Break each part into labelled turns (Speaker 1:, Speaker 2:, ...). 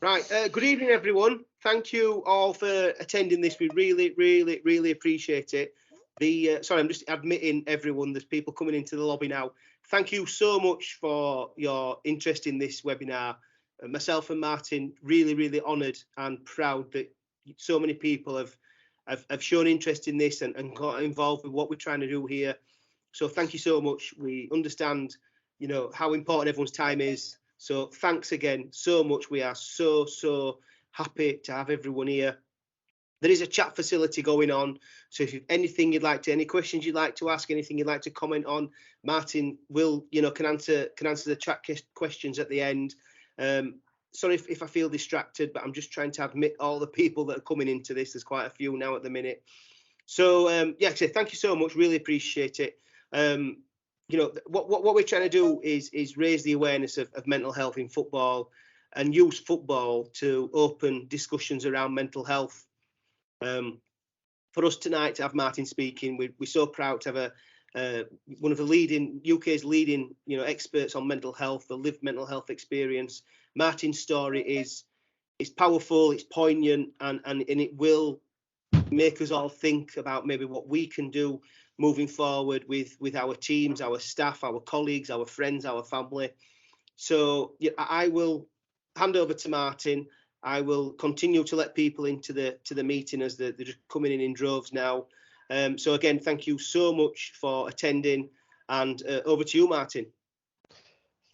Speaker 1: Right, good evening, everyone. Thank you all for attending this. We really appreciate it. Sorry, I'm just admitting everyone. There's people coming into the lobby now. Thank you so much for your interest in this webinar. Myself and Martin really honoured and proud that so many people have shown interest in this and got involved with what we're trying to do here. So thank you so much. We understand, you know, how important everyone's time is. So thanks again so much. We are so happy to have everyone here. There is a chat facility going on. So if you've anything you'd like to, any questions you'd like to ask, anything you'd like to comment on, Martin will, you know, can answer the chat questions at the end. Sorry if I feel distracted, but I'm just trying to admit all the people that are coming into this. There's quite a few now at the minute. So yeah, so thank you so much. Really appreciate it. You know, what we're trying to do is raise the awareness of mental health in football and use football to open discussions around mental health. For us tonight to have Martin speaking, we're so proud to have one of the UK's leading, you know, experts on mental health, the lived mental health experience. Martin's story is powerful, it's poignant, and it will make us all think about maybe what we can do moving forward with our teams, our staff, our colleagues, our friends, our family. So yeah, I will hand over to Martin. I will continue to let people into the meeting as they're just coming in droves now. So again, thank you so much for attending, and over to you, Martin.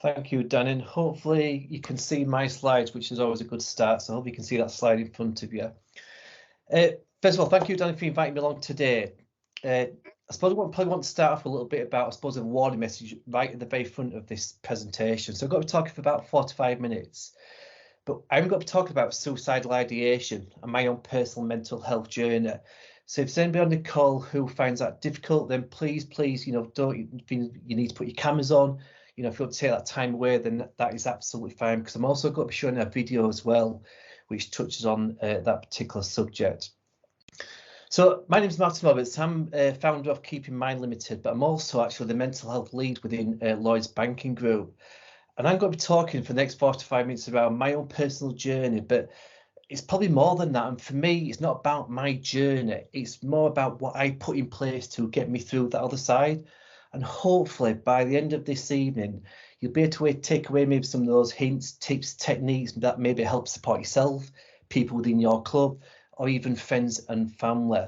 Speaker 2: Thank you, Dan, and hopefully you can see my slides, which is always a good start. So I hope you can see that slide in front of you. First of all, thank you, Dan, for inviting me along today. I suppose I probably want to start off a little bit about, I suppose, a warning message right at the very front of this presentation. So I've got to be talking for about 45 minutes, but I'm going to be talking about suicidal ideation and my own personal mental health journey. So if there's anybody on the call who finds that difficult, then please, you know, you need to put your cameras on. You know, if you want to take that time away, then that is absolutely fine, because I'm also going to be showing a video as well, which touches on that particular subject. So my name is Martin Roberts. I'm founder of Keeping Mind Limited, but I'm also actually the mental health lead within Lloyd's Banking Group. And I'm going to be talking for the next 45 minutes about my own personal journey, but it's probably more than that. And for me, it's not about my journey. It's more about what I put in place to get me through that other side. And hopefully by the end of this evening, you'll be able to take away maybe some of those hints, tips, techniques that maybe help support yourself, people within your club, or even friends and family.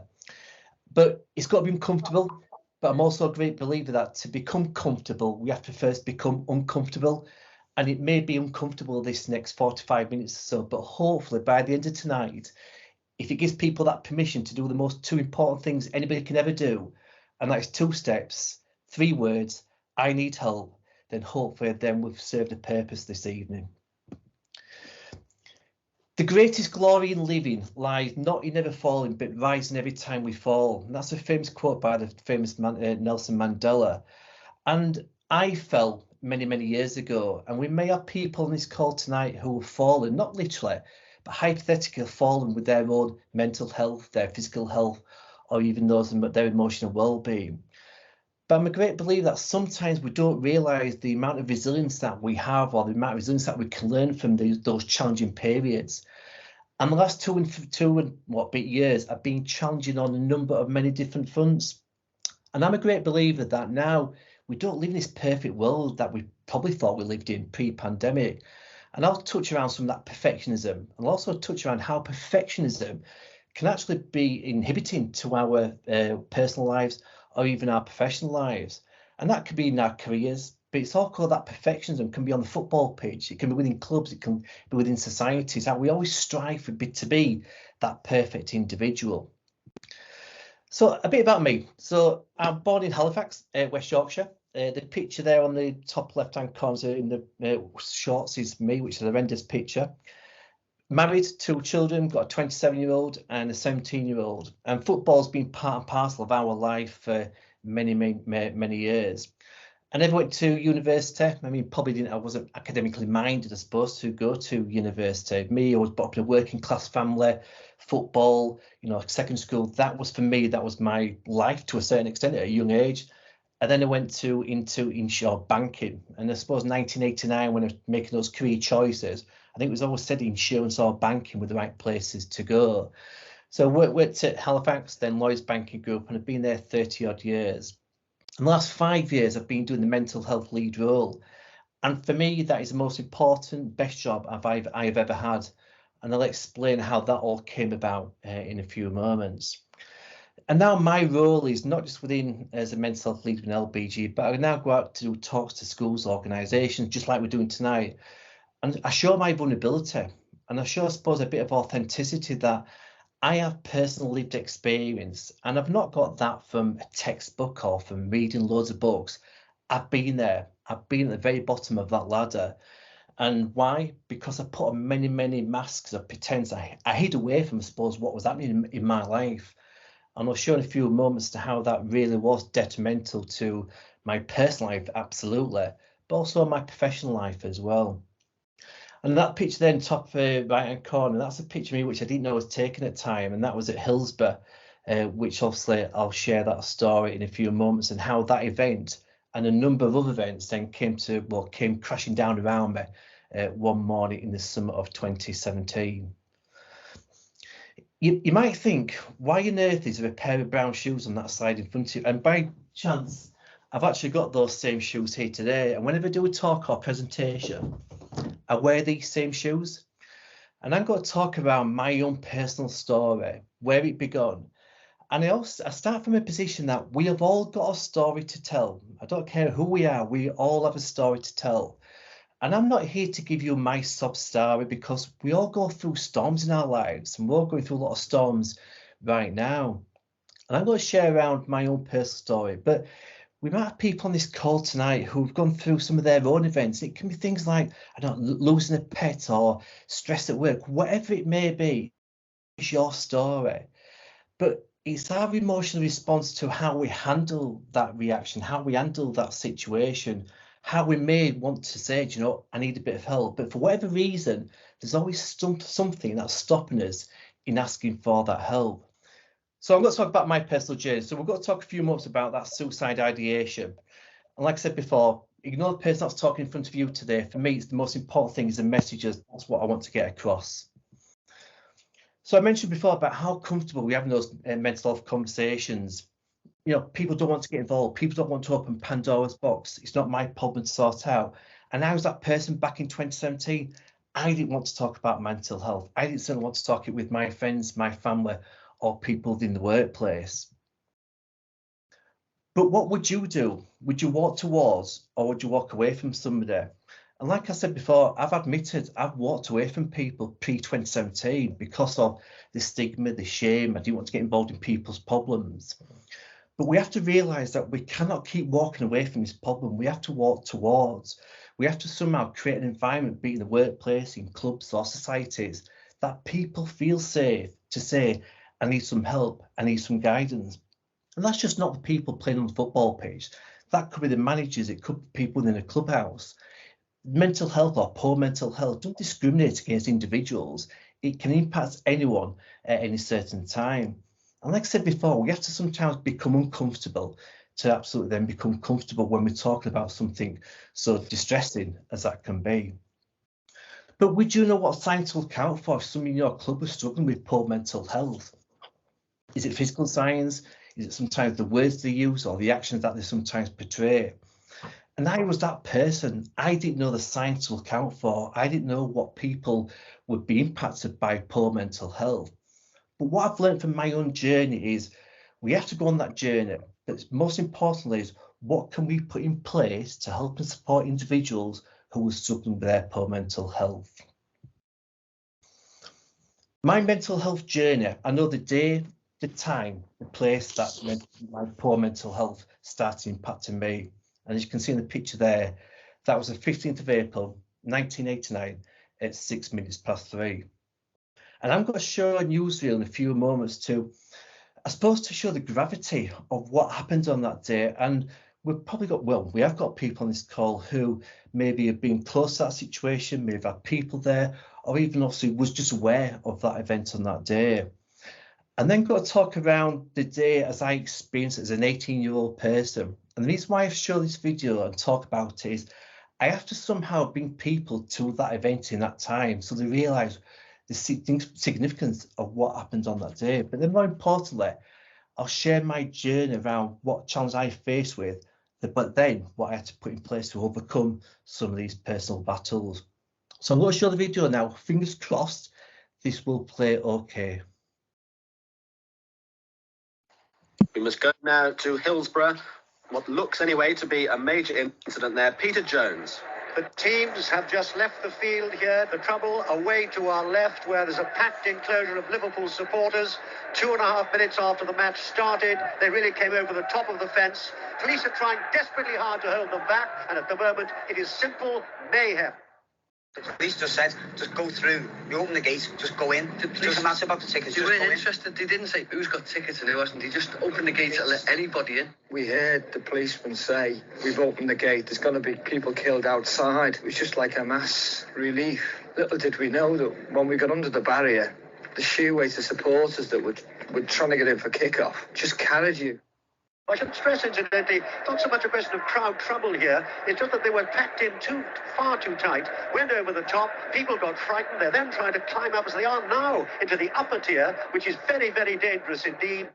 Speaker 2: But it's got to be uncomfortable. But I'm also a great believer that to become comfortable, we have to first become uncomfortable. And it may be uncomfortable this next 45 minutes or so, but hopefully by the end of tonight, if it gives people that permission to do the most two important things anybody can ever do, and that is 2 steps, 3 words, I need help, then hopefully then we've served a purpose this evening. The greatest glory in living lies not in never falling, but rising every time we fall. And that's a famous quote by the famous Nelson Mandela. And I fell many years ago, and we may have people on this call tonight who have fallen, not literally, but hypothetically fallen with their own mental health, their physical health, or even those their emotional well-being. But I'm a great believer that sometimes we don't realise the amount of resilience that we have, or the amount of resilience that we can learn from those challenging periods. And the last two and years have been challenging on a number of many different fronts. And I'm a great believer that now we don't live in this perfect world that we probably thought we lived in pre-pandemic. And I'll touch around some of that perfectionism, and I'll also touch around how perfectionism can actually be inhibiting to our personal lives or even our professional lives. And that could be in our careers, but it's all called that perfectionism. Can be on the football pitch, it can be within clubs, it can be within societies. How we always strive to be that perfect individual. So a bit about me. So I'm born in Halifax, West Yorkshire. The picture there on the top left-hand corner in the shorts is me, which is a horrendous picture. Married, 2 children, got a 27-year-old and a 17-year-old. And football's been part and parcel of our life for many years. I never went to university. I mean, I wasn't academically minded, I suppose, to go to university. Me, I was brought up in a working class family. Football, you know, secondary school, that was for me, that was my life to a certain extent at a young age. And then I went into inshore banking. And I suppose 1989, when I was making those career choices, I think it was always said insurance or banking were the right places to go. So I worked at Halifax, then Lloyds Banking Group, and I've been there 30 odd years. In the last 5 years, I've been doing the mental health lead role. And for me, that is the most important, best job I've ever had. And I'll explain how that all came about in a few moments. And now my role is not just within as a mental health lead within LBG, but I now go out to do talks to schools, organisations, just like we're doing tonight. And I show my vulnerability, and I show, I suppose, a bit of authenticity that I have personal lived experience, and I've not got that from a textbook or from reading loads of books. I've been there. I've been at the very bottom of that ladder. And why? Because I put on many, many masks of pretense. I hid away from, I suppose, what was happening in my life. And I'll show in a few moments to how that really was detrimental to my personal life, absolutely, but also my professional life as well. And that picture then, top right-hand corner, that's a picture of me which I didn't know was taken at time, and that was at Hillsborough, which obviously I'll share that story in a few moments, and how that event and a number of other events then came crashing down around me one morning in the summer of 2017. You might think, why on earth is there a pair of brown shoes on that slide in front of you? And by chance, I've actually got those same shoes here today. And whenever I do a talk or presentation, I wear these same shoes. And I'm going to talk about my own personal story, where it began. And I start from a position that we have all got a story to tell. I don't care who we are, we all have a story to tell. And I'm not here to give you my sob story, because we all go through storms in our lives, and we're all going through a lot of storms right now. And I'm going to share around my own personal story, but we might have people on this call tonight who've gone through some of their own events. It can be things like, I don't know, losing a pet or stress at work, whatever it may be, it's your story. But it's our emotional response to how we handle that reaction, how we handle that situation, how we may want to say, you know, I need a bit of help. But for whatever reason, there's always something that's stopping us in asking for that help. So I'm going to talk about my personal journey. So we're going to talk a few months about that suicide ideation. And like I said before, ignore the person that's talking in front of you today. For me, it's the most important thing is the messages. That's what I want to get across. So I mentioned before about how comfortable we have in those mental health conversations. You know, people don't want to get involved. People don't want to open Pandora's box. It's not my problem to sort out. And I was that person back in 2017. I didn't want to talk about mental health. I didn't certainly want to talk it with my friends, my family, or people in the workplace. But what would you do? Would you walk towards, or would you walk away from somebody? And like I said before, I've admitted I've walked away from people pre-2017 because of the stigma, the shame. I didn't want to get involved in people's problems. But we have to realise that we cannot keep walking away from this problem. We have to walk towards. We have to somehow create an environment, be it in the workplace, in clubs or societies, that people feel safe to say, I need some help, I need some guidance. And that's just not the people playing on the football pitch. That could be the managers, it could be people within a clubhouse. Mental health or poor mental health don't discriminate against individuals. It can impact anyone at any certain time. And like I said before, we have to sometimes become uncomfortable to absolutely then become comfortable when we're talking about something so distressing as that can be. But would you know what signs to look out for if someone in your club is struggling with poor mental health? Is it physical signs? Is it sometimes the words they use or the actions that they sometimes portray? And I was that person. I didn't know the signs to look out for. I didn't know what people would be impacted by poor mental health. But what I've learned from my own journey is we have to go on that journey. But most importantly is what can we put in place to help and support individuals who are struggling with their poor mental health. My mental health journey, I know the day, the time, the place that my poor mental health started impacting me. And as you can see in the picture there, that was the 15th of April, 1989 at 3:06. And I'm going to show a newsreel in a few moments to, I suppose, to show the gravity of what happened on that day. And we've probably got, well, we have got people on this call who maybe have been close to that situation, maybe have had people there, or even obviously was just aware of that event on that day. And then got to talk around the day as I experienced it as an 18-year-old person. And the reason why I've shown this video and talk about it is I have to somehow bring people to that event in that time so they realise the significance of what happened on that day. But then more importantly, I'll share my journey around what challenge I faced with, but then what I had to put in place to overcome some of these personal battles. So I'm going to show the video now. Fingers crossed this will play okay.
Speaker 3: We must go now to Hillsborough. What looks anyway to be a major incident there. Peter Jones.
Speaker 4: The teams have just left the field here. The trouble away to our left, where there's a packed enclosure of Liverpool supporters. 2.5 minutes after the match started, they really came over the top of the fence. Police are trying desperately hard to hold them back, and at the moment it is simple mayhem.
Speaker 5: The police just said, just go through. You open the gate, just go in. It doesn't matter about the tickets,
Speaker 6: You
Speaker 5: just go
Speaker 6: weren't
Speaker 5: in.
Speaker 6: interested. They didn't say who's got tickets and who hasn't. They just opened the gate and let anybody in.
Speaker 7: We heard the policeman say, we've opened the gate, there's going to be people killed outside. It was just like a mass relief. Little did we know that when we got under the barrier, the sheer weight of supporters that were trying to get in for kick-off just carried you.
Speaker 4: I should stress, incidentally, not so much a question of crowd trouble here. It's just that they were packed in far too tight, went over the top, people got frightened. They're then trying to climb up, as they are now, into the upper tier, which is very, very dangerous indeed.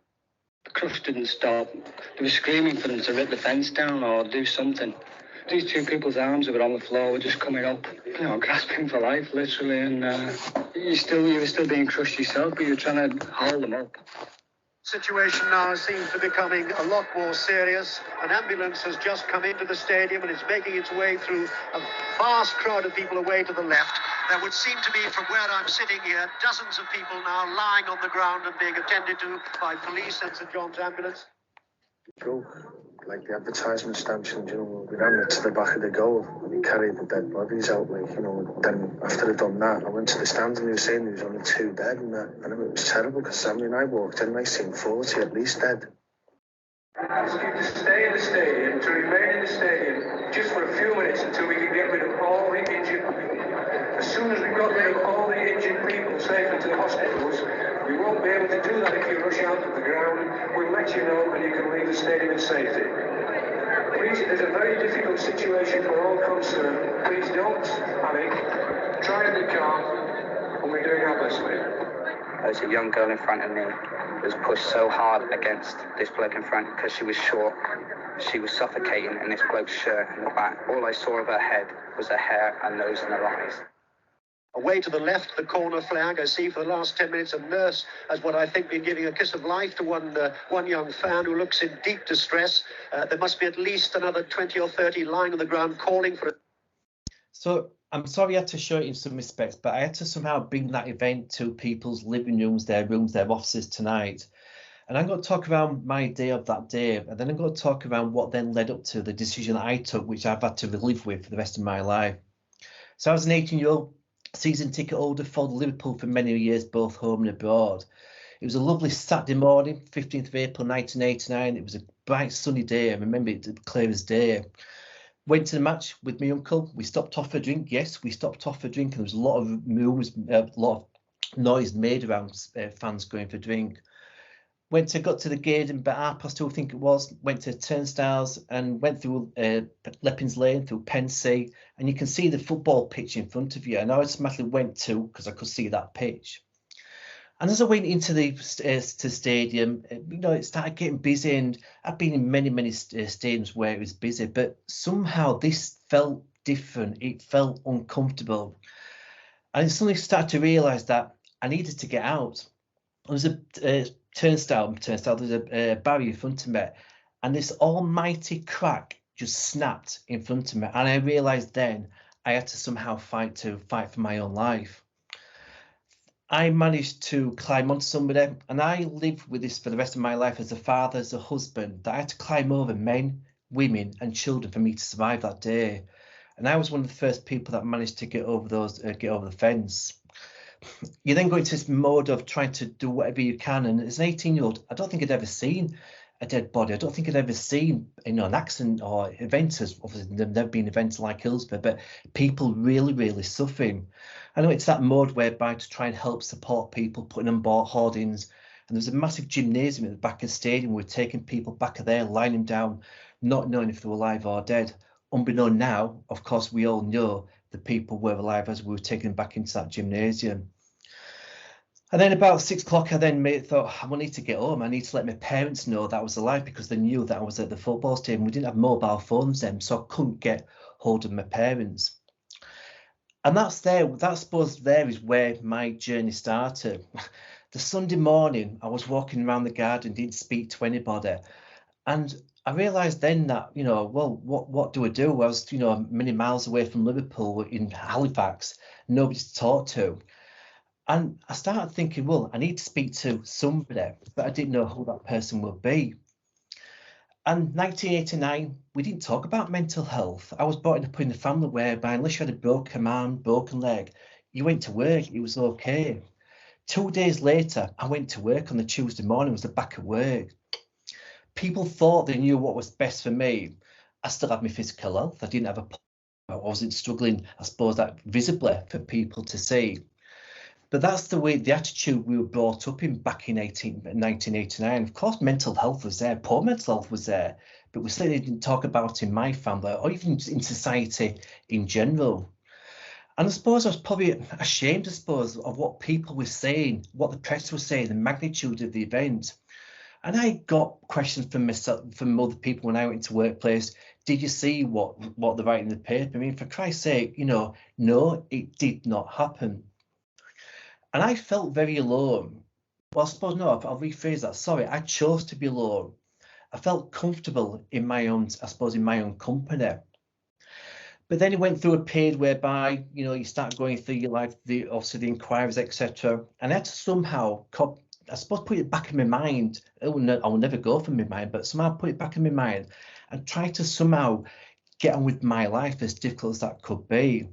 Speaker 8: The crush didn't stop. They were screaming for them to rip the fence down or do something. These two people's arms that were on the floor were just coming up, grasping for life, literally, and you were still being crushed yourself, but you were trying to hold them up.
Speaker 4: Situation now seems to be becoming a lot more serious. An ambulance has just come into the stadium and it's making its way through a vast crowd of people away to the left. There would seem to be, from where I'm sitting here, dozens of people now lying on the ground and being attended to by police and St John's ambulance.
Speaker 7: Go, like the advertisement stanchions, we ran it to the back of the goal and we carried the dead bodies out, then after I'd done that, I went to the stands and they were saying there was only 2 dead and it was terrible because I walked in and I seen 40 at least dead.
Speaker 9: Ask you to stay in the stadium, to remain in the stadium just for a few minutes until we can get rid of all the injured people. As soon as we've got rid of all the injured people safely to the hospitals, we won't be able to do that if you rush out of the ground. We'll let you know and you can leave the stadium in safety. Please, it is a very difficult situation for all concerned. Please don't panic. Try and be calm, and we're doing our best for you.
Speaker 5: There's a young girl in front of me who was pushed so hard against this bloke in front because she was short. She was suffocating in this bloke's shirt in the back. All I saw of her head was her hair, her nose and her eyes.
Speaker 4: Away to the left, the corner flag. I see for the last 10 minutes a nurse has what I think been giving a kiss of life to one young fan who looks in deep distress. There must be at least another 20 or 30 lying on the ground calling for it.
Speaker 2: So I'm sorry I had to show it in some respects, but I had to somehow bring that event to people's living rooms, their offices tonight. And I'm going to talk around my day of that day, and then I'm going to talk around what then led up to the decision that I took, which I've had to live with for the rest of my life. So I was an 18-year-old season ticket holder, followed Liverpool for many years, both home and abroad. It was a lovely Saturday morning, 15th of April 1989. It was a bright sunny day. I remember it clear as day. Went to the match with my uncle. We stopped off for a drink. Yes, we stopped off for a drink, and there was a lot of a lot of noise made around fans going for a drink. Got to the gate in about 2:30, I think it was. Went to turnstiles and went through Leppings Lane, through Pensy, and you can see the football pitch in front of you. And I automatically went to, because I could see that pitch. And as I went into the stadium, it started getting busy. And I've been in many stadiums where it was busy, but somehow this felt different. It felt uncomfortable, and I suddenly started to realise that I needed to get out. There was a turnstile, there's a barrier in front of me, and this almighty crack just snapped in front of me, and I realised then I had to somehow fight for my own life. I managed to climb onto somebody, and I lived with this for the rest of my life as a father, as a husband, that I had to climb over men, women and children for me to survive that day. And I was one of the first people that managed to get over the fence. You then go into this mode of trying to do whatever you can, and as an 18-year-old, I don't think I'd ever seen a dead body. I don't think I'd ever seen an accident or events. Obviously there've never been events like Hillsborough, but people really suffering. I know it's that mode whereby to try and help support people, putting on hoardings, and there's a massive gymnasium at the back of the stadium. We're taking people back there, lining them down, not knowing if they were alive or dead. unbeknown now, of course, we all know the people were alive as we were taken back into that gymnasium. And then about 6 o'clock, I then thought, I need to get home. I need to let my parents know that I was alive, because they knew that I was at the football stadium. We didn't have mobile phones then, so I couldn't get hold of my parents. And I suppose there is where my journey started. The Sunday morning, I was walking around the garden, didn't speak to anybody. And I realised then that, well, what do I do? I was, many miles away from Liverpool in Halifax, nobody to talk to. And I started thinking, well, I need to speak to somebody, but I didn't know who that person would be. And 1989, we didn't talk about mental health. I was brought up in a family whereby unless you had a broken arm, broken leg, you went to work, it was okay. 2 days later, I went to work on the Tuesday morning, was back at work. People thought they knew what was best for me. I still had my physical health. I wasn't struggling, I suppose, that visibly for people to see. But that's the attitude we were brought up in back in 1989. Of course, mental health was there, poor mental health was there, but we certainly didn't talk about it in my family or even in society in general. And I suppose I was probably ashamed, of what people were saying, what the press was saying, the magnitude of the event. And I got questions from other people when I went to workplace. Did you see what they write in the paper? I mean, for Christ's sake, no, it did not happen. And I felt very alone. Well, I suppose no, I'll rephrase that. Sorry, I chose to be alone. I felt comfortable in my own company. But then it went through a period whereby, you start going through your life, obviously the inquiries, etc. And I had to somehow, I suppose, put it back in my mind. I will never go from my mind, but somehow put it back in my mind and try to somehow get on with my life, as difficult as that could be.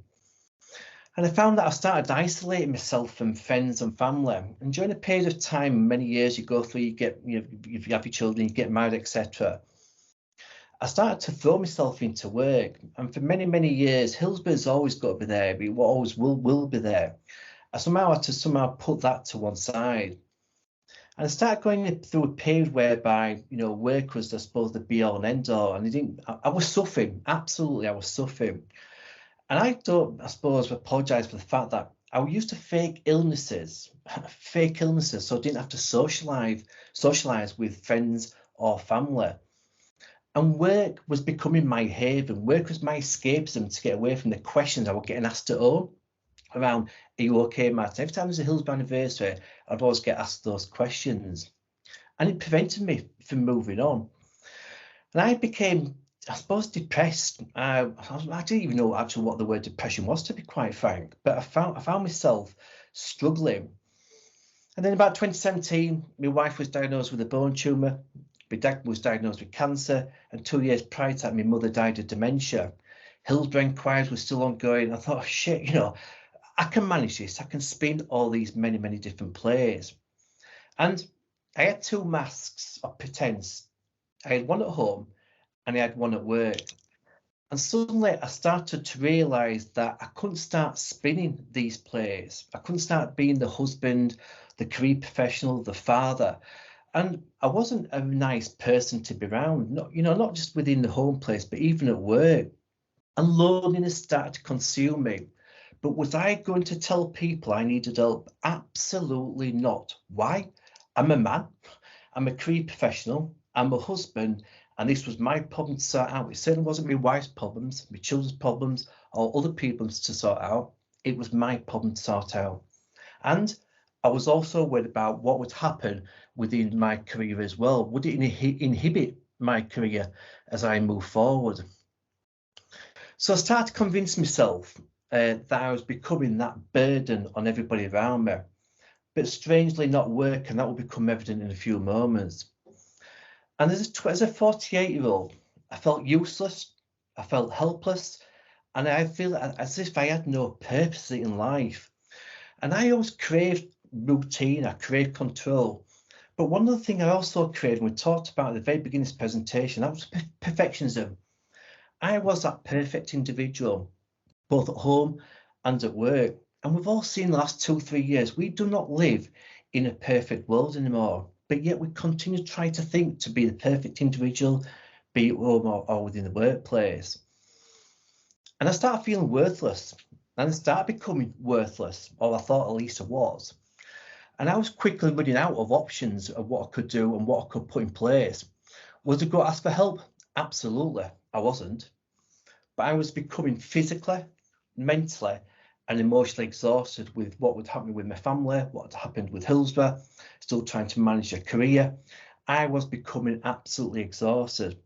Speaker 2: And I found that I started isolating myself from friends and family. And during a period of time, many years, you go through, you have your children, you get married, etc. I started to throw myself into work. And for many, many years, Hillsborough's always got to be there. It always will be there. I somehow had to put that to one side. And I started going through a period whereby, work was, I suppose, the be all and end all. And I was suffering. Absolutely, I was suffering. And I don't, I suppose, apologise for the fact that I used to fake illnesses, so I didn't have to socialise with friends or family. And work was becoming my haven. Work was my escapism to get away from the questions I was getting asked at home around, are you okay, Matt? Every time there's a Hillsborough anniversary, I'd always get asked those questions. And it prevented me from moving on. And I became, I suppose, depressed. I didn't even know actually what the word depression was, to be quite frank, but I found myself struggling. And then about 2017, my wife was diagnosed with a bone tumour. My dad was diagnosed with cancer, and 2 years prior to that, my mother died of dementia. Hillsborough inquiries were still ongoing. I thought, oh, shit, I can manage this. I can spin all these many, many different plays. And I had 2 masks of pretense. I had one at home and I had one at work. And suddenly I started to realise that I couldn't start spinning these plays. I couldn't start being the husband, the career professional, the father. And I wasn't a nice person to be around, not just within the home place, but even at work. And loneliness started to consume me. But was I going to tell people I needed help? Absolutely not. Why? I'm a man. I'm a career professional. I'm a husband. And this was my problem to sort out. It certainly wasn't my wife's problems, my children's problems, or other people's to sort out. It was my problem to sort out. And I was also worried about what would happen within my career as well. Would it inhibit my career as I move forward? So I started to convince myself that I was becoming that burden on everybody around me, but strangely not work, and that will become evident in a few moments. And as a 48-year-old, I felt useless, I felt helpless, and I feel as if I had no purpose in life. And I always craved routine, I craved control. But one of the things I also craved, and we talked about at the very beginning of this presentation, that was perfectionism. I was that perfect individual, both at home and at work. And we've all seen the last 2-3 years, we do not live in a perfect world anymore, but yet we continue to try to think to be the perfect individual, be at home or within the workplace. And I started feeling worthless, and I started becoming worthless, or I thought at least I was. And I was quickly running out of options of what I could do and what I could put in place. Was I going to ask for help? Absolutely, I wasn't. But I was becoming physically, mentally, and emotionally exhausted with what would happen with my family, what had happened with Hillsborough, still trying to manage a career. I was becoming absolutely exhausted.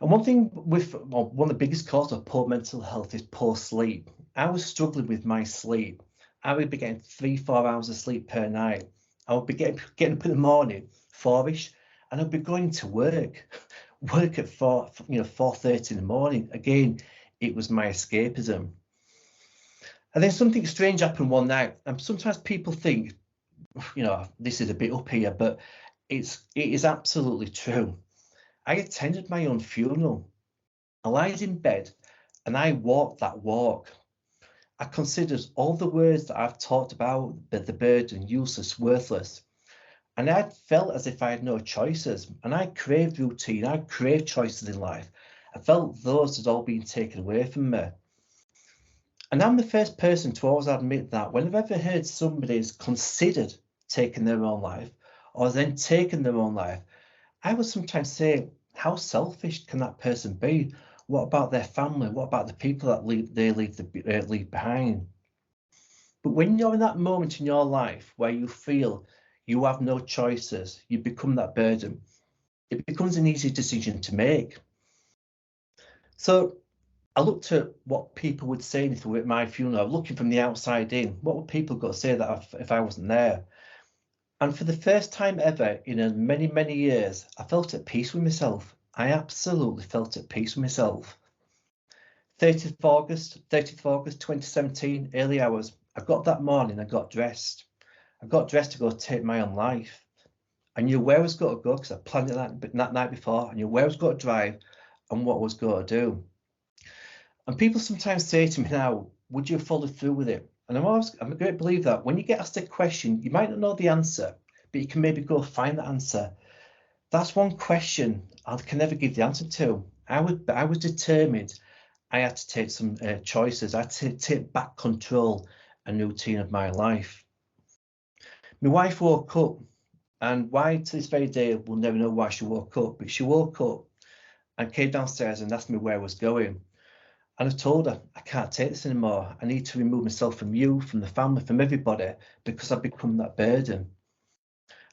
Speaker 2: And one thing one of the biggest causes of poor mental health is poor sleep. I was struggling with my sleep. I would be getting 3-4 hours of sleep per night. I would be getting up in the morning, 4ish, and I'd be going to work at 4:30 in the morning. Again, it was my escapism. And then something strange happened one night. And sometimes people think, this is a bit up here, but it is absolutely true. I attended my own funeral. I lied in bed and I walked that walk. I considered all the words that I've talked about, the burden, useless, worthless. And I felt as if I had no choices. And I craved routine. I craved choices in life. I felt those had all been taken away from me. And I'm the first person to always admit that when I've ever heard somebody's considered taking their own life or then taken their own life, I would sometimes say, how selfish can that person be? What about their family? What about the people that leave behind? But when you're in that moment in your life where you feel you have no choices, you become that burden, it becomes an easy decision to make. So I looked at what people would say if they were at my funeral, looking from the outside in. What would people got to say that if I wasn't there? And for the first time ever in many, many years, I felt at peace with myself. I absolutely felt at peace with myself. 30th of August 2017, early hours. I got that morning, I got dressed. I got dressed to go take my own life. I knew where I was going to go because I planned it that night before. I knew where I was going to drive and what I was going to do. And people sometimes say to me now, would you follow through with it? And I'm a great believer that when you get asked a question, you might not know the answer, but you can maybe go find the answer. That's one question I can never give the answer to. I was determined. I had to take some choices. I had to take back control and routine of my life. My wife woke up, and why to this very day we'll never know why she woke up, but she woke up and came downstairs and asked me where I was going. And I told her, I can't take this anymore. I need to remove myself from you, from the family, from everybody, because I've become that burden.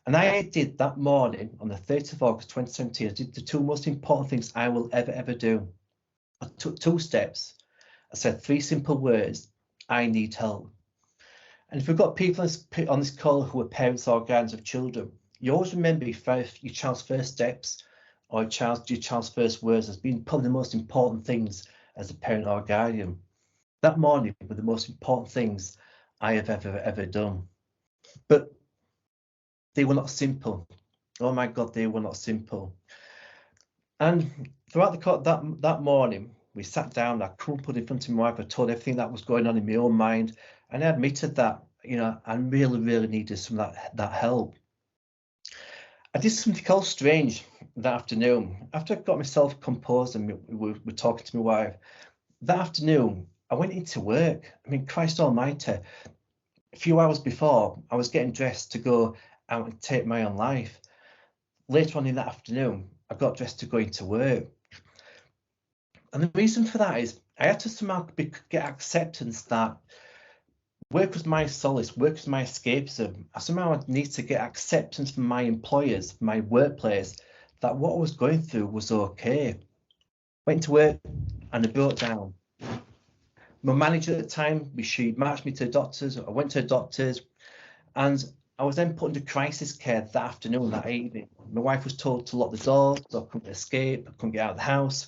Speaker 2: And I did that morning on the 30th of August 2017, I did the two most important things I will ever do. I took 2 steps. I said 3 simple words, I need help. And if we've got people on this call who are parents or guardians of children, you always remember your child's first steps or your child's first words as being probably the most important things as a parent or guardian. That morning were the most important things I have ever done. But they were not simple. Oh my God, they were not simple. And throughout that morning, we sat down, I crumpled in front of my wife, I told everything that was going on in my own mind, and I admitted that, I really needed some of that help. I did something else strange that afternoon. After I got myself composed and we were talking to my wife, that afternoon, I went into work. I mean, Christ almighty, a few hours before, I was getting dressed to go out and take my own life. Later on in that afternoon, I got dressed to go into work. And the reason for that is I had to somehow get acceptance that work was my solace, work was my escapism. I somehow need to get acceptance from my employers, my workplace, that what I was going through was okay. Went to work and I broke down. My manager at the time, she marched me to the doctors. I went to the doctors and I was then put into crisis care that afternoon, that evening. My wife was told to lock the doors, so I couldn't escape, I couldn't get out of the house.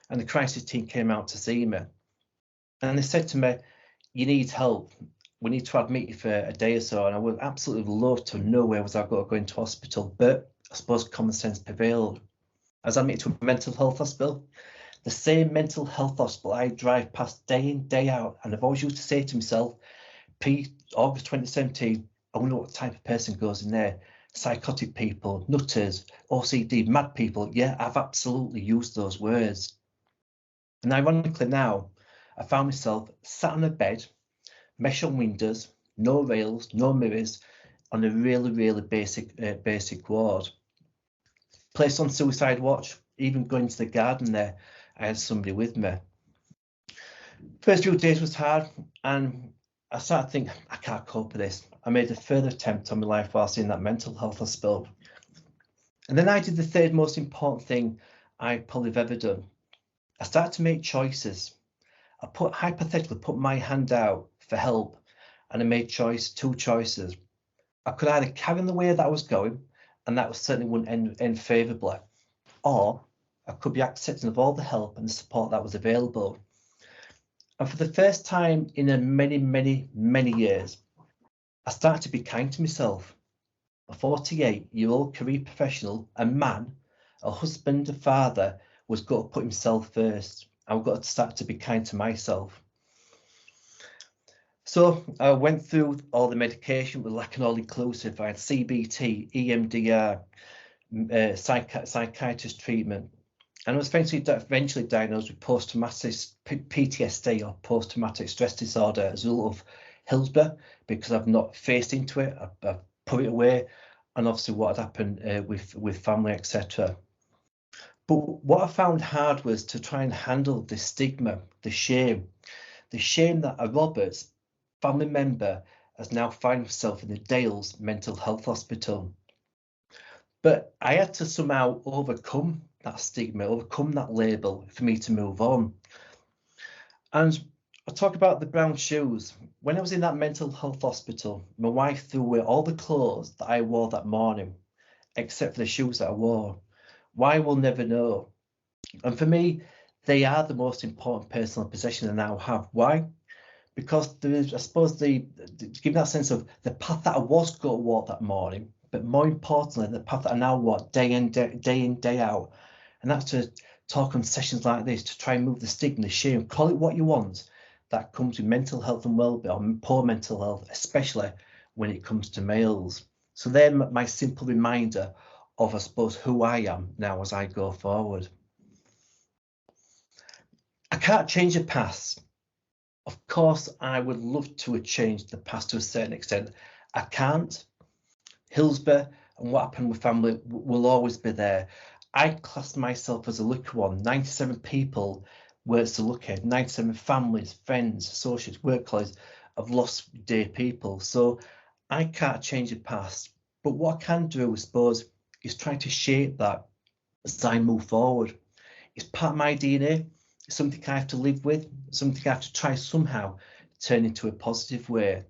Speaker 2: And the crisis team came out to see me. And they said to me, you need help. We need to admit you for a day or so. And I would absolutely love to know where was I going to go into hospital. But I suppose common sense prevailed. I was admitted to a mental health hospital. The same mental health hospital I drive past day in, day out. And I've always used to say to myself, August 2017, I wonder what type of person goes in there. Psychotic people, nutters, OCD, mad people. Yeah, I've absolutely used those words. And ironically now, I found myself sat on a bed, mesh on windows, no rails, no mirrors, on a really basic ward. Placed on suicide watch, even going to the garden there, I had somebody with me. First few days was hard, and I started to think, I can't cope with this. I made a further attempt on my life whilst in that mental health hospital. And then I did the third most important thing I probably have ever done. I started to make choices. I hypothetically put my hand out for help, and I made two choices. I could either carry on the way that I was going, and that certainly wouldn't end favourably, or I could be accepting of all the help and the support that was available. And for the first time in many years, I started to be kind to myself. A 48-year-old career professional, a man, a husband, a father, was got to put himself first. I've got to start to be kind to myself. So I went through all the medication with like an all-inclusive. I had CBT, EMDR, psychiatrist treatment, and I was eventually diagnosed with post-traumatic PTSD, or post-traumatic stress disorder, as a result of Hillsborough, because I've not faced into it. I've put it away, and obviously what had happened with family, etc. But what I found hard was to try and handle the stigma, the shame that a Roberts family member has now found himself in the Dales Mental Health Hospital. But I had to somehow overcome that stigma, overcome that label for me to move on. And I talk about the brown shoes. When I was in that mental health hospital, my wife threw away all the clothes that I wore that morning, except for the shoes that I wore. Why, we'll never know. And for me, they are the most important personal possession I now have. Why? Because there is, I suppose, give that sense of the path that I was going to walk that morning, but more importantly, the path that I now walk day in, day out. And that's to talk on sessions like this, to try and move the stigma, the shame, call it what you want, that comes with mental health and well-being, or poor mental health, especially when it comes to males. So they're my simple reminder of, I suppose, who I am now as I go forward. I can't change the past. Of course, I would love to have changed the past to a certain extent. I can't. Hillsborough and what happened with family will always be there. I class myself as a lucky one. 97 people were to look at, 97 families, friends, associates, work colleagues have lost dear people. So I can't change the past. But what I can do, I suppose, is try to shape that as I move forward. It's part of my DNA. It's something I have to live with, something I have to try somehow turn into a positive way.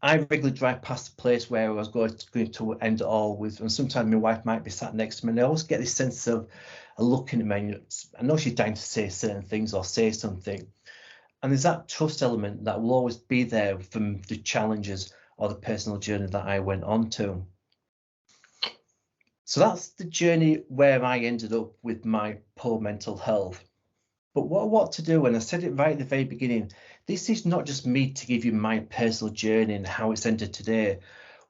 Speaker 2: I regularly drive past a place where I was going to end it all with, and sometimes my wife might be sat next to me, and I always get this sense of looking at me. I know she's dying to say certain things or say something. And there's that trust element that will always be there from the challenges or the personal journey that I went on to. So that's the journey where I ended up with my poor mental health. But what I want to do, and I said it right at the very beginning, this is not just me to give you my personal journey and how it's ended today.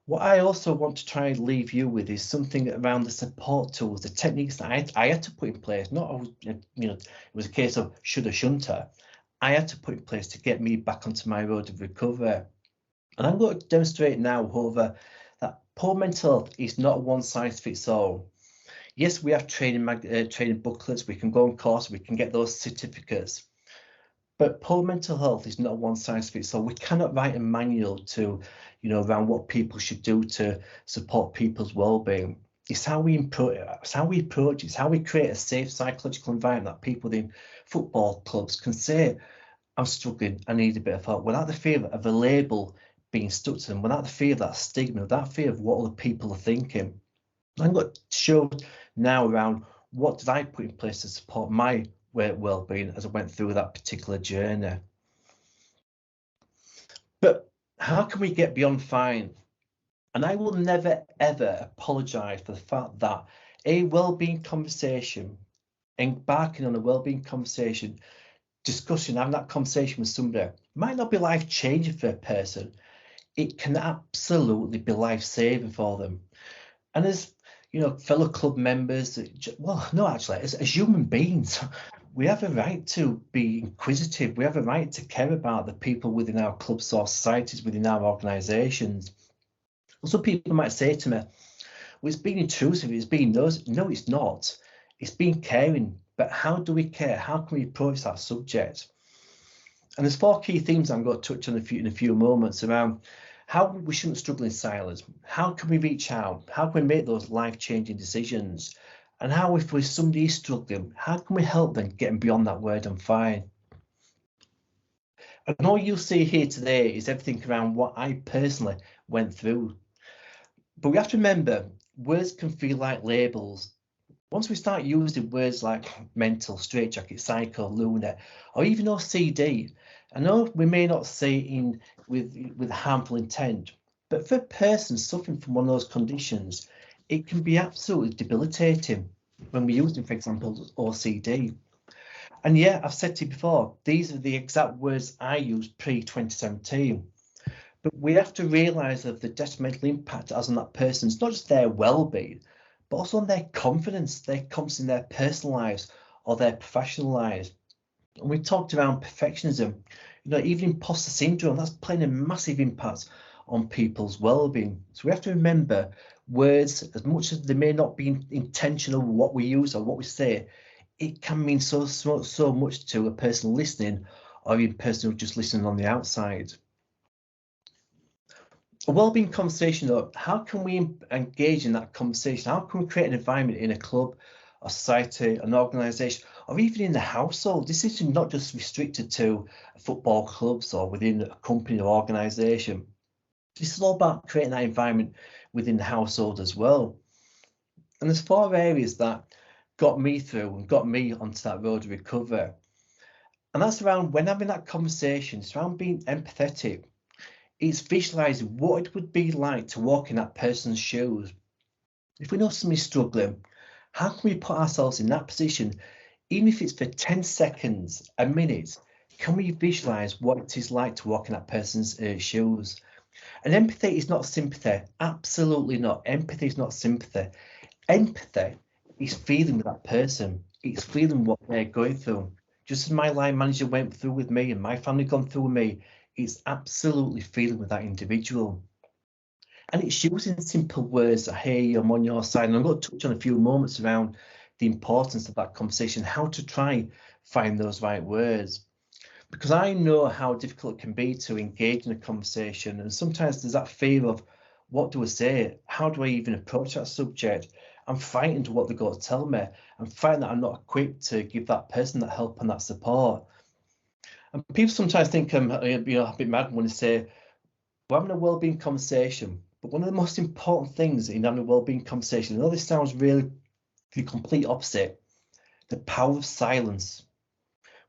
Speaker 2: What I also want to try and leave you with is something around the support tools, the techniques that I had to put in place. Not, it was a case of shoulda, shunta. I had to put in place to get me back onto my road of recovery. And I'm going to demonstrate now, however, that poor mental health is not one size fits all. Yes, we have training booklets, we can go on course, we can get those certificates. But poor mental health is not one size fits all. We cannot write a manual to, around what people should do to support people's well-being. It's how we approach it. It's how we create a safe psychological environment that people in football clubs can say, I'm struggling, I need a bit of help, without the fear of a label being stuck to them, without the fear of that stigma, without fear of what other people are thinking. I'm going to show now around what did I put in place to support my well-being as I went through that particular journey. But how can we get beyond fine? And I will never, ever apologise for the fact that a well-being conversation, embarking on a well-being conversation, discussing, having that conversation with somebody might not be life-changing for a person. It can absolutely be life-saving for them. And as fellow club members, well, no, actually, as human beings, we have a right to be inquisitive. We have a right to care about the people within our clubs or societies, within our organisations. Some people might say to me, well, it's being intrusive, it's being nosy. No, it's not. It's being caring. But how do we care? How can we approach that subject? And there's 4 key themes I'm going to touch on in a few moments around how we shouldn't struggle in silence. How can we reach out? How can we make those life-changing decisions? And how, if somebody is struggling, how can we help them get beyond that word "I'm fine"? And all you'll see here today is everything around what I personally went through. But we have to remember, words can feel like labels. Once we start using words like mental, straitjacket, psycho, lunatic, or even OCD, I know we may not say it with harmful intent, but for a person suffering from one of those conditions, it can be absolutely debilitating when we use them, for example, OCD. And yeah, I've said to you before, these are the exact words I used pre-2017. But we have to realise that the detrimental impact it has on that person, it's not just their well-being, but also on their confidence in their personal lives or their professional lives. And we talked around perfectionism, even imposter syndrome, that's playing a massive impact on people's well-being. So we have to remember words, as much as they may not be intentional what we use or what we say, it can mean so much to a person listening or even a person who's just listening on the outside. A well-being conversation, though, how can we engage in that conversation? How can we create an environment in a club, a society, an organisation, or even in the household? This is not just restricted to football clubs or within a company or organisation. This is all about creating that environment within the household as well. And there's 4 areas that got me through and got me onto that road to recovery. And that's around when having that conversation, it's around being empathetic. It's visualising what it would be like to walk in that person's shoes. If we know somebody's struggling, how can we put ourselves in that position, even if it's for 10 seconds, a minute? Can we visualise what it is like to walk in that person's shoes? And empathy is not sympathy. Absolutely not. Empathy is not sympathy. Empathy is feeling with that person. It's feeling what they're going through. Just as my line manager went through with me and my family gone through with me, it's absolutely feeling with that individual. And it's using simple words, hey, I'm on your side. And I'm going to touch on a few moments around the importance of that conversation, how to try find those right words. Because I know how difficult it can be to engage in a conversation. And sometimes there's that fear of, what do I say? How do I even approach that subject? I'm frightened of what they're going to tell me. I'm frightened that I'm not equipped to give that person that help and that support. And people sometimes think I'm a bit mad when they say, we're having a wellbeing conversation. But one of the most important things in having a wellbeing conversation, I know this sounds really the complete opposite, the power of silence.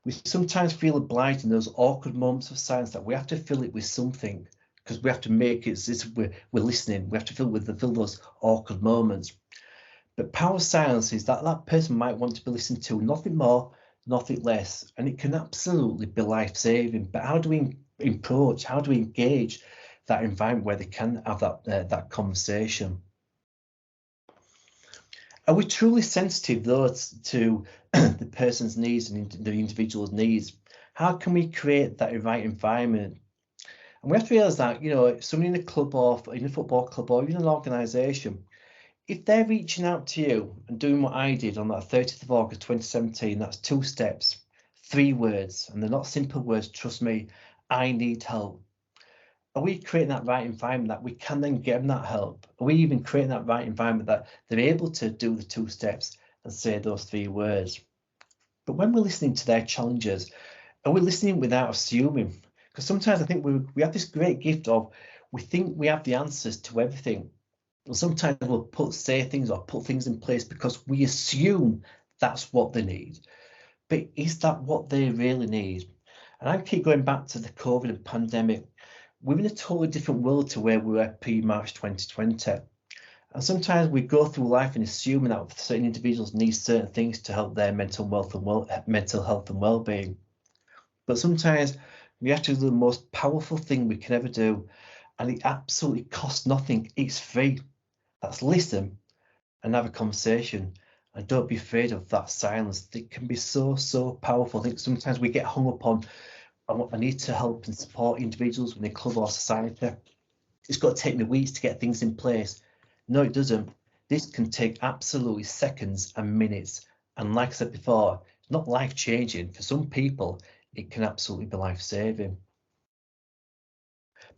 Speaker 2: We sometimes feel obliged in those awkward moments of silence that we have to fill it with something, because we have to make it as if we're listening. We have to fill those awkward moments. But power of silence is that person might want to be listened to, nothing more, nothing less, and it can absolutely be life-saving. But how do we approach, how do we engage that environment where they can have that conversation? Are we truly sensitive, though, to the person's needs and the individual's needs? How can we create that right environment? And we have to realise that, somebody in a club or in a football club or even an organisation, if they're reaching out to you and doing what I did on that 30th of August 2017, that's 2 steps, 3 words, and they're not simple words, trust me, I need help. Are we creating that right environment that we can then give them that help? Are we even creating that right environment that they're able to do the 2 steps and say those 3 words? But when we're listening to their challenges, are we listening without assuming? Because sometimes I think we have this great gift of, we think we have the answers to everything. And sometimes we'll say things or put things in place because we assume that's what they need. But is that what they really need? And I keep going back to the COVID and pandemic. We're in a totally different world to where we were pre-March 2020. And sometimes we go through life and assuming that certain individuals need certain things to help their mental health and well-being. But sometimes we have to do the most powerful thing we can ever do, and it absolutely costs nothing. It's free. That's listen and have a conversation And don't be afraid of that silence. It can be so, so powerful. I think sometimes we get hung up on, I need to help and support individuals within the club or society. It's got to take me weeks to get things in place. No, it doesn't. This can take absolutely seconds and minutes. And like I said before, it's not life-changing. For some people, it can absolutely be life-saving.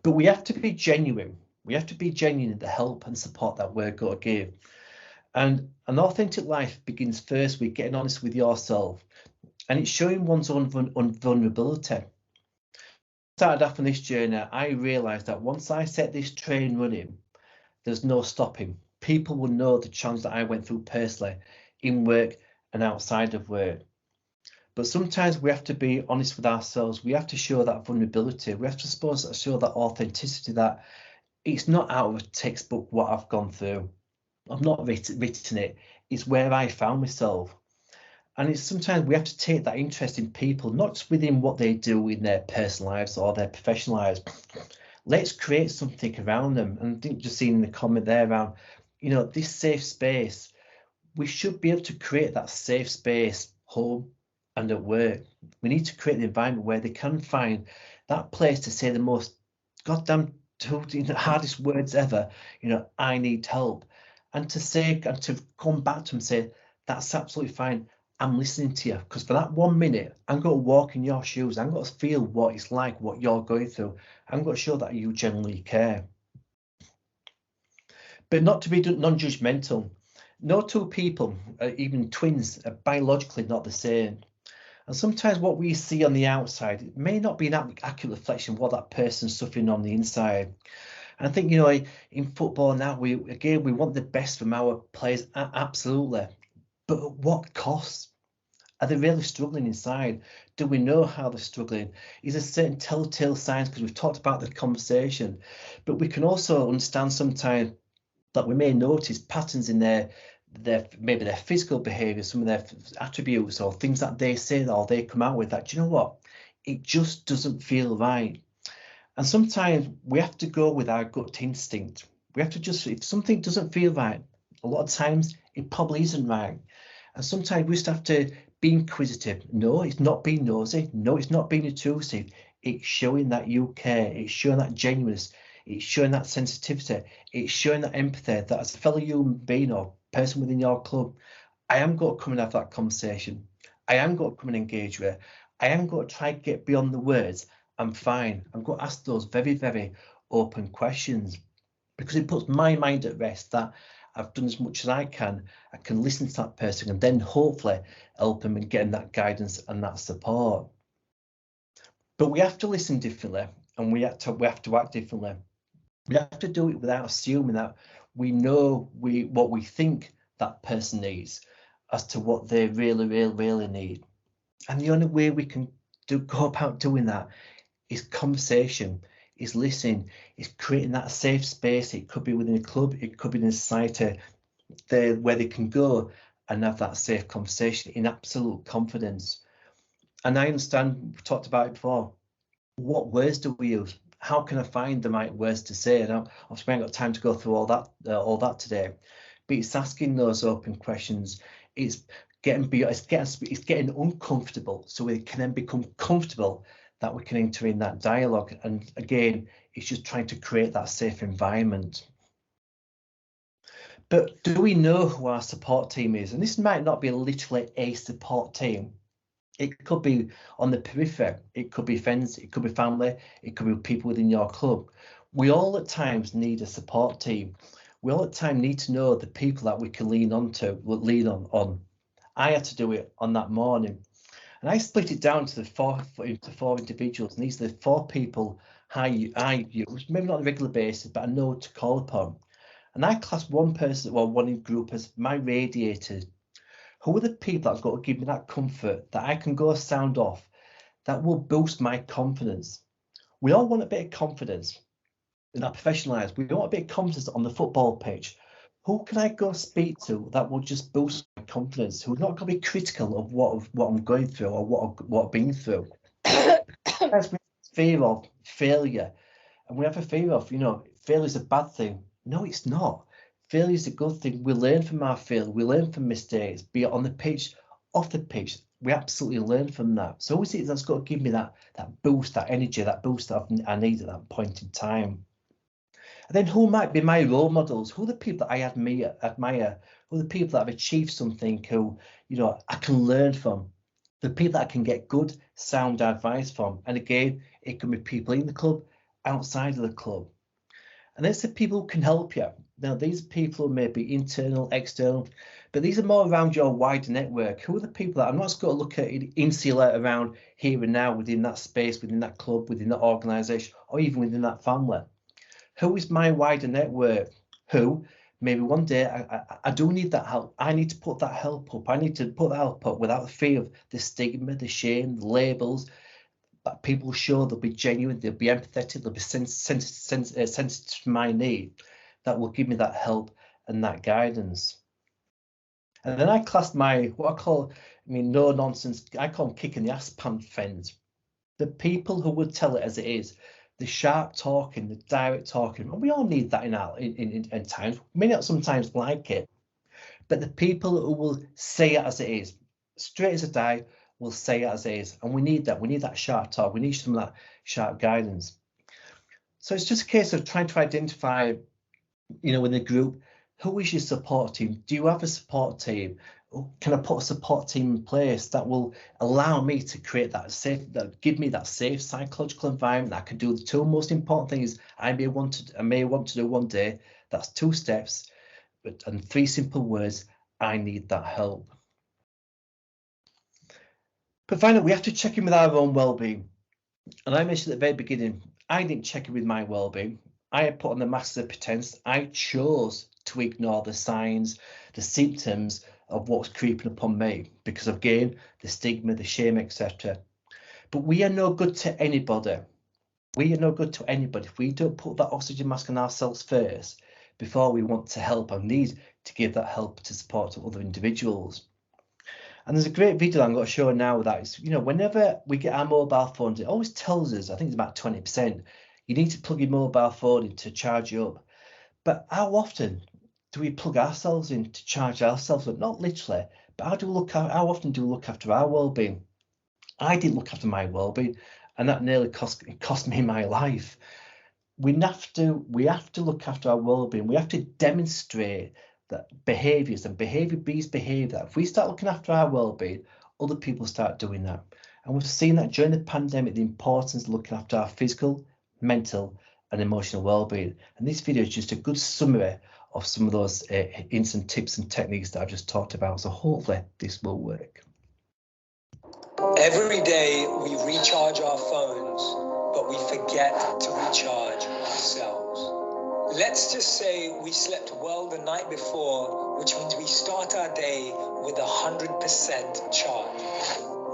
Speaker 2: But we have to be genuine. We have to be genuine in the help and support that we're going to give. And an authentic life begins first with getting honest with yourself. And it's showing one's own vulnerability. Started off on this journey, I realised that once I set this train running, there's no stopping. People will know the challenge that I went through personally in work and outside of work. But sometimes we have to be honest with ourselves. We have to show that vulnerability. We have to show that authenticity, that it's not out of a textbook what I've gone through. I've not written it. It's where I found myself. And it's sometimes we have to take that interest in people, not just within what they do in their personal lives or their professional lives. Let's create something around them. And I think just seeing the comment there around, you know, this safe space, we should be able to create that safe space, home and at work. We need to create the environment where they can find that place to say the most goddamn hardest words ever, you know, I need help. And to say, and to come back to them and say, that's absolutely fine. I'm listening to you, because for that 1 minute, I'm going to walk in your shoes. I'm going to feel what it's like, what you're going through. I'm going to show that you genuinely care. But not to be non-judgmental. No two people, even twins, are biologically not the same. And sometimes what we see on the outside, it may not be an accurate reflection of what that person's suffering on the inside. And I think, you know, in football now, we want the best from our players, absolutely. But at what cost? Are they really struggling inside? Do we know how they're struggling? Is there certain telltale signs? Because we've talked about the conversation, but we can also understand sometimes that we may notice patterns in maybe their physical behaviour, some of their attributes or things that they say or they come out with that, do you know what? It just doesn't feel right. And sometimes we have to go with our gut instinct. We have to just, if something doesn't feel right, a lot of times it probably isn't right. And sometimes we just have to be inquisitive. No, it's not being nosy. No, it's not being intrusive. It's showing that you care. It's showing that genuineness. It's showing that sensitivity. It's showing that empathy, that as a fellow human being or person within your club, I am going to come and have that conversation. I am going to come and engage with it. I am going to try to get beyond the words. I'm fine. I'm going to ask those very, very open questions, because it puts my mind at rest that I've done as much as I can listen to that person and then hopefully help them in getting that guidance and that support. But we have to listen differently, and we have to act differently. We have to do it without assuming that we know what we think that person needs as to what they really need. And the only way we can go about doing that is conversation, is listening, is creating that safe space. It could be within a club, it could be in a society where they can go and have that safe conversation in absolute confidence. And I understand, we talked about it before, what words do we use? How can I find the right words to say? And I've spent got time to go through all that today. But it's asking those open questions. It's getting uncomfortable, so we can then become comfortable that we can enter in that dialogue. And again, it's just trying to create that safe environment. But do we know who our support team is? And this might not be literally a support team. It could be on the periphery, it could be friends, it could be family, it could be people within your club. We all at times need a support team. We all at times need to know the people that we can lean on. I had to do it on that morning. And I split it down to four individuals. And these are the 4 people I use, maybe not on a regular basis, but I know to call upon. And I class one person, well, one group as my radiators. Who are the people that's got to give me that comfort, that I can go sound off, that will boost my confidence? We all want a bit of confidence in our professional lives. We want a bit of confidence on the football pitch. Who can I go speak to that will just boost my confidence? Who's not going to be critical of what I'm going through or what I've been through? There's fear of failure, and we have a fear of, failure is a bad thing. No, it's not. Failure is a good thing. We learn from our failure. We learn from mistakes, be it on the pitch, off the pitch. We absolutely learn from that. So who is it that's got to give me that boost, that energy, that boost that I need at that point in time? And then who might be my role models? Who are the people that I admire? Who are the people that have achieved something who, you know, I can learn from? The people that I can get good, sound advice from. And again, it can be people in the club, outside of the club. And it's the people who can help you. Now, these people may be internal, external, but these are more around your wider network. Who are the people that I'm not just going to look at it, insulate around here and now within that space, within that club, within that organisation, or even within that family? Who is my wider network? Who maybe one day I do need that help. I need to put that help up. I need to put that help up without the fear of the stigma, the shame, the labels. But people show they'll be genuine, they'll be empathetic, they'll be sensitive to my need. That will give me that help and that guidance. And then I class my, what I call, no nonsense, I call them kicking the ass pant friends. The people who would tell it as it is, the sharp talking, the direct talking. And we all need that in times. We may not sometimes like it, but the people who will say it as it is, straight as a die, will say it as it is. And we need that. We need that sharp talk. We need some of that sharp guidance. So it's just a case of trying to identify, in the group, who is your support team? Do you have a support team? Can I put a support team in place that will allow me to create that safe, that give me that safe psychological environment that I can do the two most important things I may want to do one day? That's 2 steps, and 3 simple words. I need that help. But finally, we have to check in with our own well-being. And I mentioned at the very beginning, I didn't check in with my well-being. I had put on the mask of pretense. I chose to ignore the signs, the symptoms of what's creeping upon me because of, again, the stigma, the shame, etc. But we are no good to anybody. We are no good to anybody if we don't put that oxygen mask on ourselves first before we want to help and need to give that help to support to other individuals. And there's a great video I'm going to show now that is, whenever we get our mobile phones, it always tells us, I think it's about 20%, you need to plug your mobile phone in to charge you up. But how often do we plug ourselves in to charge ourselves up? Not literally, but how often do we look after our well-being? I didn't look after my well-being, and that nearly cost me my life. We have to look after our well-being. We have to demonstrate that behaviours, and behaviour breeds behaviour. That if we start looking after our well-being, other people start doing that. And we've seen that during the pandemic, the importance of looking after our physical, mental and emotional well-being. And this video is just a good summary of some of those instant tips and techniques that I've just talked about. So hopefully this will work.
Speaker 10: Every day we recharge our phones, but we forget to recharge ourselves. Let's just say we slept well the night before, which means we start our day with 100% charge.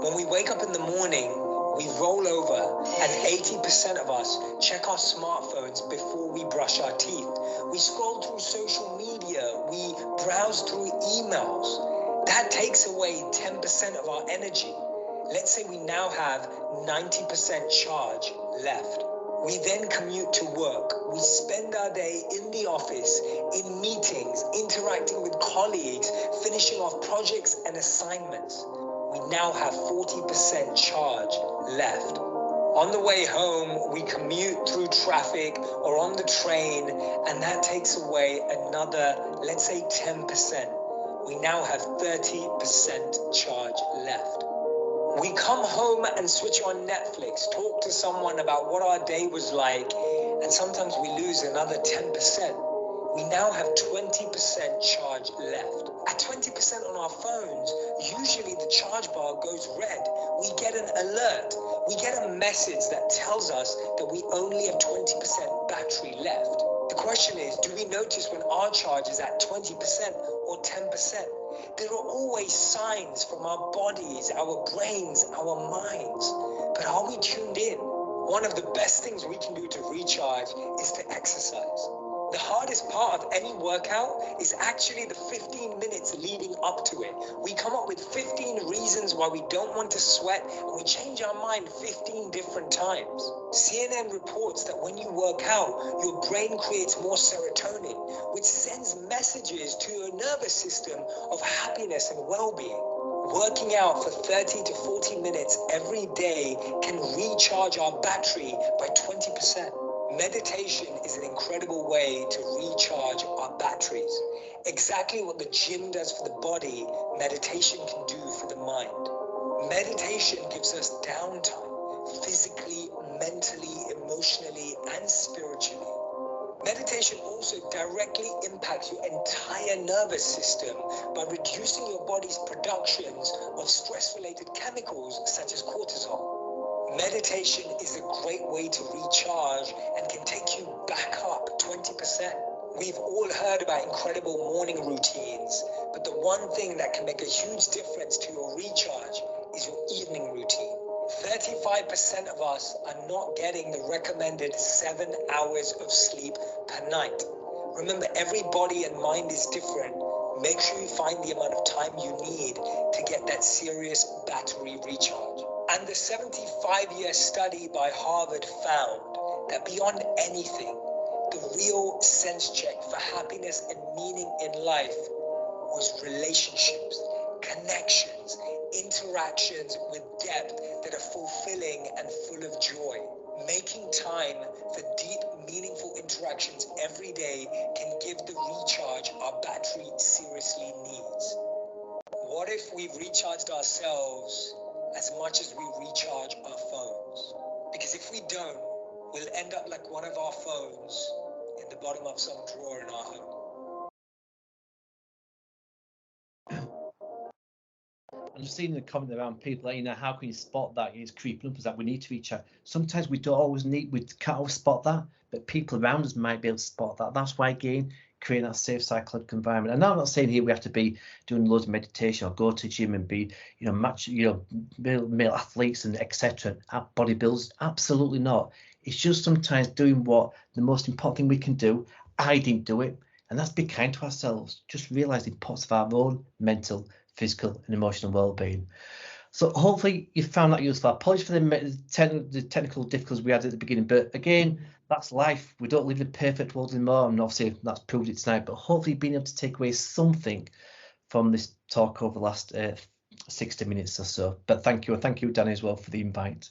Speaker 10: When we wake up in the morning, we roll over, and 80% of us check our smartphones before we brush our teeth. We scroll through social media, we browse through emails. That takes away 10% of our energy. Let's say we now have 90% charge left. We then commute to work. We spend our day in the office, in meetings, interacting with colleagues, finishing off projects and assignments. We now have 40% charge left. On the way home, we commute through traffic or on the train, and that takes away another, let's say 10%. We now have 30% charge left. We come home and switch on Netflix, talk to someone about what our day was like, and sometimes we lose another 10%. We now have 20% charge left. At 20% on our phones, usually the charge bar goes red. We get an alert. We get a message that tells us that we only have 20% battery left. The question is, do we notice when our charge is at 20% or 10%? There are always signs from our bodies, our brains, our minds. But are we tuned in? One of the best things we can do to recharge is to exercise. The hardest part of any workout is actually the 15 minutes leading up to it. We come up with 15 reasons why we don't want to sweat, and we change our mind 15 different times. CNN reports that when you work out, your brain creates more serotonin, which sends messages to your nervous system of happiness and well-being. Working out for 30 to 40 minutes every day can recharge our battery by 20%. Meditation is an incredible way to recharge our batteries. Exactly what the gym does for the body, meditation can do for the mind. Meditation gives us downtime, physically, mentally, emotionally, and spiritually. Meditation also directly impacts your entire nervous system by reducing your body's productions of stress-related chemicals such as cortisol. Meditation is a great way to recharge and can take you back up 20%. We've all heard about incredible morning routines, but the one thing that can make a huge difference to your recharge is your evening routine. 35% of us are not getting the recommended 7 hours of sleep per night. Remember, every body and mind is different. Make sure you find the amount of time you need to get that serious battery recharge. And the 75-year study by Harvard found that beyond anything, the real sense check for happiness and meaning in life was relationships, connections, interactions with depth that are fulfilling and full of joy. Making time for deep, meaningful interactions every day can give the recharge our battery seriously needs. What if we've recharged ourselves as much as we recharge our phones? Because if we don't, we'll end up like one of our phones in the bottom of some drawer in our home.
Speaker 2: I'm just seeing the comment around people, you know, how can you spot that it's creeping up? Is that we need to reach out? Sometimes we don't always need, we can't always spot that, but people around us might be able to spot that. That's why, again, creating that safe psychological environment. And I'm not saying here we have to be doing loads of meditation or go to gym and be, you know, match, you know, male athletes and etc. Bodybuilders. Absolutely not. It's just sometimes doing what the most important thing we can do. I didn't do it, and that's be kind to ourselves. Just realize the importance of our own mental, physical and emotional well-being. So hopefully you found that useful. Apologies for the technical difficulties we had at the beginning, but again, that's life. We don't live in a perfect world anymore, and obviously that's proved it tonight, but hopefully being able to take away something from this talk over the last 60 minutes or so. But thank you, and thank you, Danny, as well, for the invite.